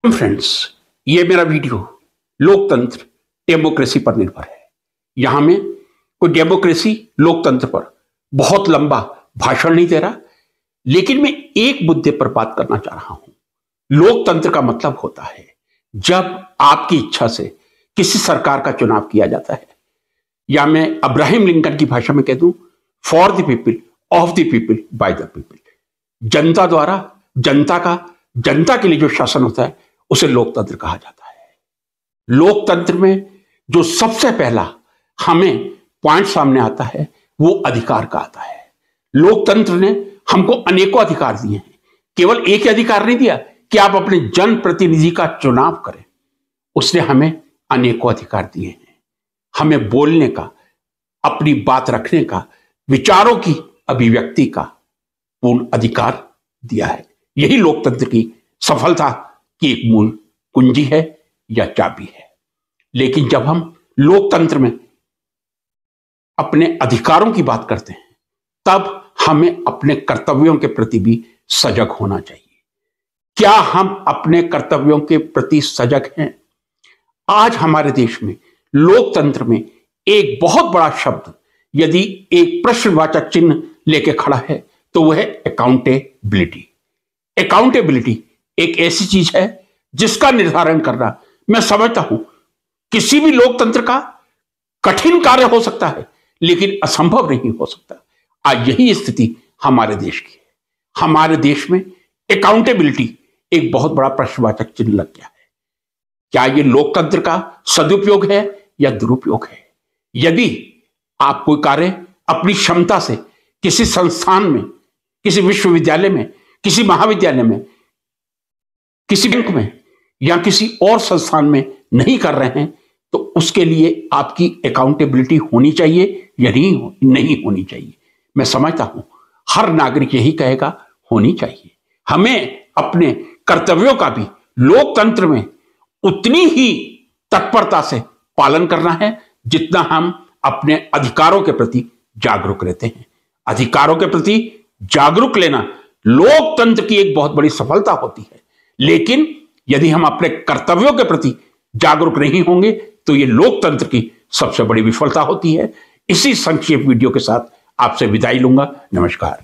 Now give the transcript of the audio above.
Friends, ये मेरा video लोकतंत्र डेमोक्रेसी पर निर्भर है। यहां में कोई डेमोक्रेसी लोकतंत्र पर बहुत लंबा भाषण नहीं दे रहा, लेकिन मैं एक मुद्दे पर बात करना चाह रहा हूं। लोकतंत्र का मतलब होता है जब आपकी इच्छा से किसी सरकार का चुनाव किया जाता है, या मैं अब्राहम लिंकन की भाषा में कह दूं, for the people, of the people, by the people. जनता द्वारा जनता का, जनता के लिए जो शासन होता है उसे लोकतंत्र कहा जाता है। लोकतंत्र में जो सबसे पहला हमें पॉइंट सामने आता है वो अधिकार का आता है। लोकतंत्र ने हमको अनेकों अधिकार दिए हैं। केवल एक ही अधिकार नहीं दिया कि आप अपने जनप्रतिनिधि का चुनाव करें, उसने हमें अनेकों अधिकार दिए हैं। हमें बोलने का, अपनी बात रखने का, विचारों की अभिव्यक्ति का पूर्ण अधिकार दिया है। यही लोकतंत्र की सफलता की एक मूल कुंजी है या चाबी है। लेकिन जब हम लोकतंत्र में अपने अधिकारों की बात करते हैं, तब हमें अपने कर्तव्यों के प्रति भी सजग होना चाहिए। क्या हम अपने कर्तव्यों के प्रति सजग हैं? आज हमारे देश में लोकतंत्र में एक बहुत बड़ा शब्द यदि एक प्रश्नवाचक चिन्ह लेके खड़ा है तो वह है अकाउंटेबिलिटी। अकाउंटेबिलिटी एक ऐसी चीज है जिसका निर्धारण करना, मैं समझता हूं, किसी भी लोकतंत्र का कठिन कार्य हो सकता है, लेकिन असंभव नहीं हो सकता। आज यही स्थिति हमारे देश की है। हमारे देश में अकाउंटेबिलिटी एक बहुत बड़ा प्रश्नवाचक चिन्ह लग गया है। क्या यह लोकतंत्र का सदुपयोग है या दुरुपयोग है? यदि आप कोई कार्य अपनी क्षमता से किसी संस्थान में, किसी विश्वविद्यालय में, किसी महाविद्यालय में, किसी बैंक में या किसी और संस्थान में नहीं कर रहे हैं, तो उसके लिए आपकी अकाउंटेबिलिटी होनी चाहिए या नहीं होनी चाहिए। मैं समझता हूं हर नागरिक यही कहेगा होनी चाहिए। हमें अपने कर्तव्यों का भी लोकतंत्र में उतनी ही तत्परता से पालन करना है जितना हम अपने अधिकारों के प्रति जागरूक रहते हैं। अधिकारों के प्रति जागरूक लेना लोकतंत्र की एक बहुत बड़ी सफलता होती है। लेकिन यदि हम अपने कर्तव्यों के प्रति जागरूक नहीं होंगे तो यह लोकतंत्र की सबसे बड़ी विफलता होती है। इसी संक्षेप वीडियो के साथ आपसे विदाई लूंगा। नमस्कार।